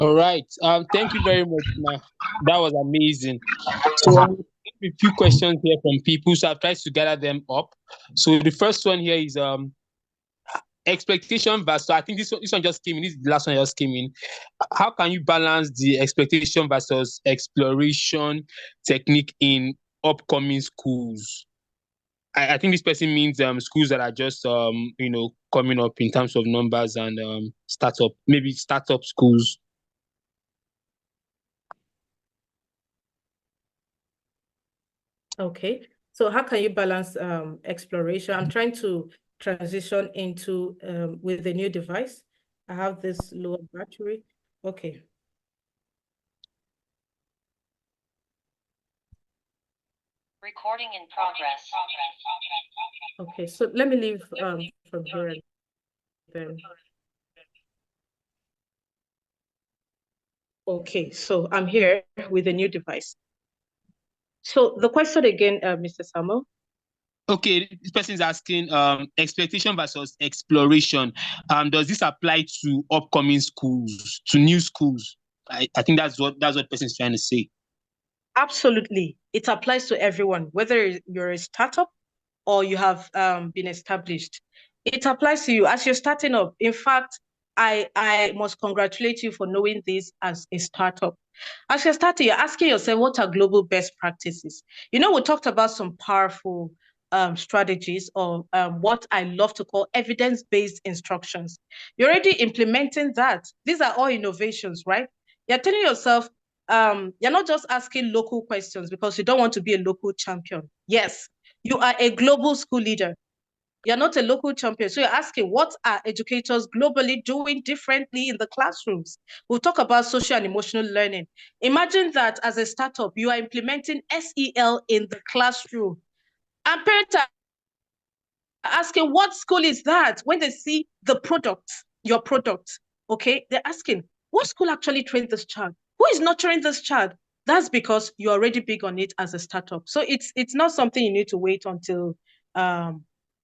All right. Thank you very much, Ma. That was amazing. So I have a few questions here from people, so I've tried to gather them up. So the first one here is expectation versus. So I think this one just came in. This is the last one just came in. How can you balance the expectation versus exploration technique in upcoming schools? I think this person means schools that are just coming up in terms of numbers and startup schools. Okay, so how can you balance exploration? I'm trying to transition into with the new device. I have this lower battery. Okay. Recording in progress. Okay, so let me leave from here and then. Okay, so I'm here with the new device. So the question again, Mr. Samuel. Okay, this person is asking expectation versus exploration. Does this apply to upcoming schools, to new schools? I think that's what the person is trying to say. Absolutely. It applies to everyone, whether you're a startup or you have been established. It applies to you as you're starting up. In fact, I must congratulate you for knowing this as a startup. As you're starting, you're asking yourself, what are global best practices? You know, we talked about some powerful strategies or what I love to call evidence-based instructions. You're already implementing that. These are all innovations, right? You're telling yourself, you're not just asking local questions because you don't want to be a local champion. Yes, you are a global school leader. You're not a local champion. So you're asking, what are educators globally doing differently in the classrooms? We'll talk about social and emotional learning. Imagine that as a startup, you are implementing SEL in the classroom. And parents are asking, what school is that? When they see the product, your product, okay, they're asking, what school actually trained this child? Who is nurturing this child? That's because you're already big on it as a startup. So it's not something you need to wait until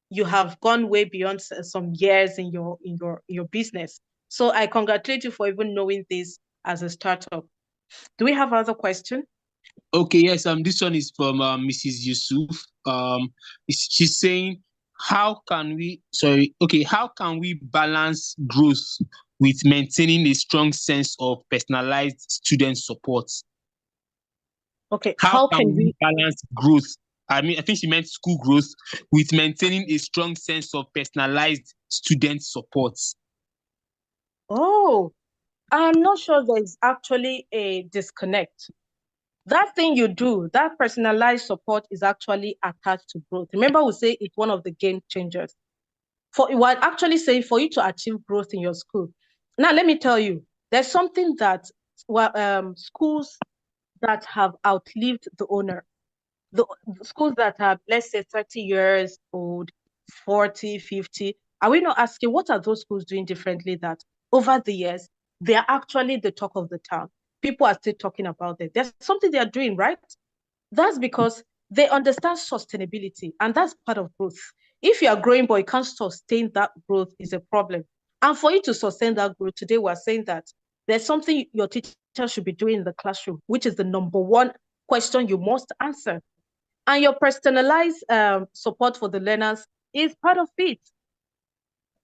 you have gone way beyond some years in your business. So I congratulate you for even knowing this as a startup. Do we have other question? Okay, yes. This one is from Mrs. Yusuf. She's saying, how can we? Sorry. Okay, how can we balance growth with maintaining a strong sense of personalized student support? Okay, How how can can we we? balance growth? I think she meant school growth with maintaining a strong sense of personalized student support. Oh, I'm not sure there's actually a disconnect. That thing you do, that personalized support is actually attached to growth. Remember, we say it's one of the game changers. For what actually say for you to achieve growth in your school. Now, let me tell you, there's something that schools that have outlived the owner, the schools that have, let's say, 30 years old, 40, 50, are we not asking what are those schools doing differently that over the years, they are actually the talk of the town? People are still talking about it. There's something they are doing, right? That's because they understand sustainability, and that's part of growth. If you are growing but you can't sustain that growth, is a problem. And for you to sustain that growth, today we're saying that there's something your teacher should be doing in the classroom, which is the number one question you must answer. And your personalized support for the learners is part of it.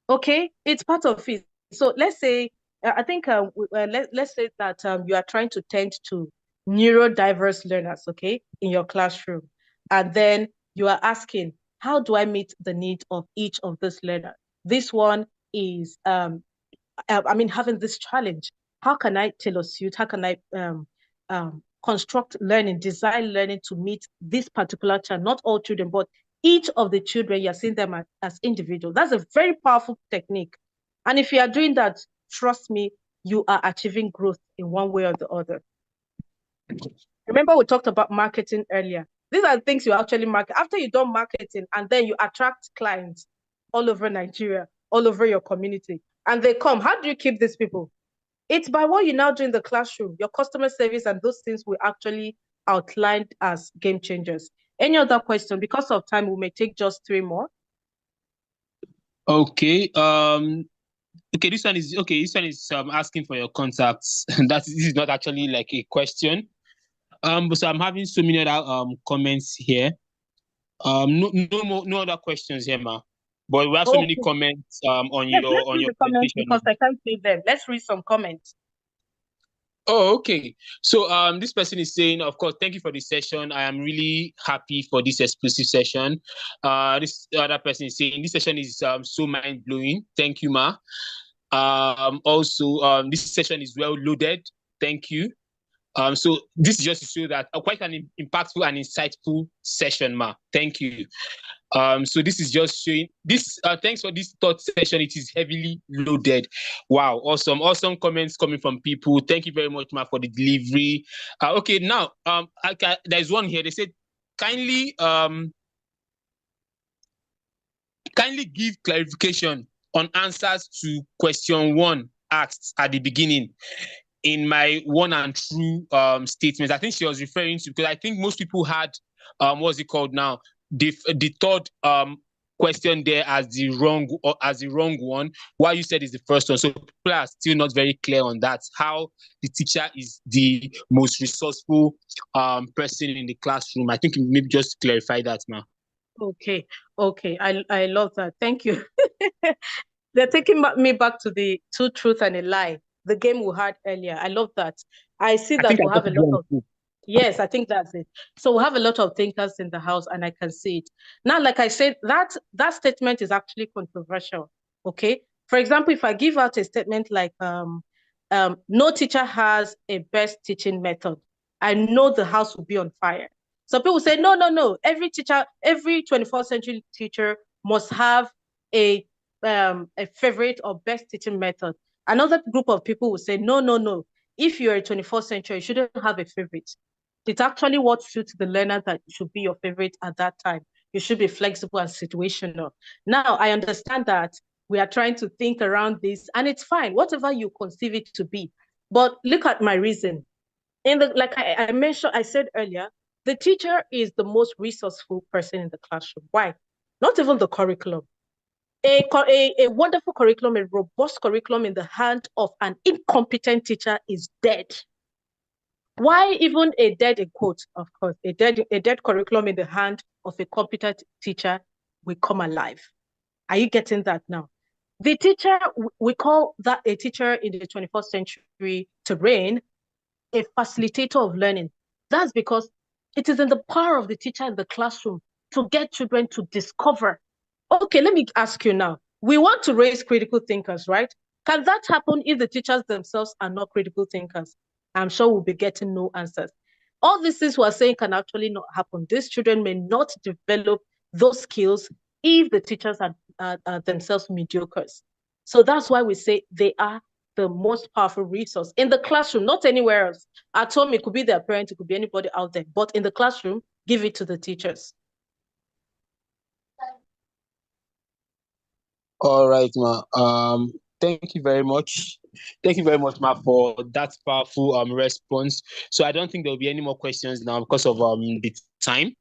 Okay, it's part of it. So let's say, I think, let's say that you are trying to tend to neurodiverse learners, okay, in your classroom. And then you are asking, how do I meet the need of each of this learner? This one is, having this challenge. How can I tailor suit? How can I construct learning, design learning to meet this particular child? Not all children, but each of the children, you're seeing them as individuals. That's a very powerful technique. And if you are doing that, trust me, you are achieving growth in one way or the other. Remember, we talked about marketing earlier. These are the things you actually market. After you've done marketing and then you attract clients all over Nigeria, all over your community, and they come. How do you keep these people? It's by what you now do in the classroom, your customer service, and those things we actually outlined as game changers. Any other question? Because of time, we may take just 3 more. Okay. Okay, this one is okay. This one is asking for your contacts. This is not actually like a question. So I'm having so many other comments here. No other questions here, ma. But we have so many Okay. comments on Yes, let's your read the comments presentation. because I can't see them. Let's read some comments. Oh, okay. So this person is saying, of course, thank you for the session. I am really happy for this exclusive session. This other person is saying this session is so mind blowing. Thank you, ma. Also, this session is well loaded. Thank you. So this is just to show that quite an impactful and insightful session, ma. Thank you. So this is just showing this. Thanks for this third session. It is heavily loaded. Wow, awesome comments coming from people. Thank you very much, ma, for the delivery. Okay, now there's one here. They said, kindly give clarification on answers to question 1 asked at the beginning in my one and true statements. I think she was referring to, because I think most people had what's it called now, the third question there as the wrong one, while you said is the first one. So people are still not very clear on that, how the teacher is the most resourceful person in the classroom. I think maybe just clarify that now. Okay. I love that. Thank you. They're taking me back to the two truth and a lie, the game we had earlier. I love that. I see I that think I we got have a it lot wrong of, too. yes, I think that's it. So we have a lot of thinkers in the house, and I can see it. Now, like I said, that statement is actually controversial. Okay. For example, if I give out a statement like no teacher has a best teaching method, I know the house will be on fire. So people say, no. Every teacher, every 21st century teacher must have a favorite or best teaching method. Another group of people will say, no. If you're a 21st century, you shouldn't have a favorite. It's actually what suits the learner that should be your favorite at that time. You should be flexible and situational. Now, I understand that we are trying to think around this, and it's fine, whatever you conceive it to be. But look at my reason. Like I mentioned, I said earlier, the teacher is the most resourceful person in the classroom. Why? Not even the curriculum. A wonderful curriculum, a robust curriculum in the hand of an incompetent teacher is dead. Why even a dead, in quotes, of course, a dead curriculum in the hand of a competent teacher will come alive. Are you getting that now? The teacher, we call that a teacher in the 21st century terrain, a facilitator of learning. That's because it is in the power of the teacher in the classroom to get children to discover. Okay, let me ask you now. We want to raise critical thinkers, right? Can that happen if the teachers themselves are not critical thinkers? I'm sure we'll be getting no answers. All these things we're saying can actually not happen. These children may not develop those skills if the teachers are themselves mediocre. So that's why we say they are the most powerful resource in the classroom, not anywhere else. At home, it could be their parent, it could be anybody out there, but in the classroom, give it to the teachers. All right, ma. Thank you very much. Thank you very much, ma, for that powerful response. So I don't think there will be any more questions now because of the time.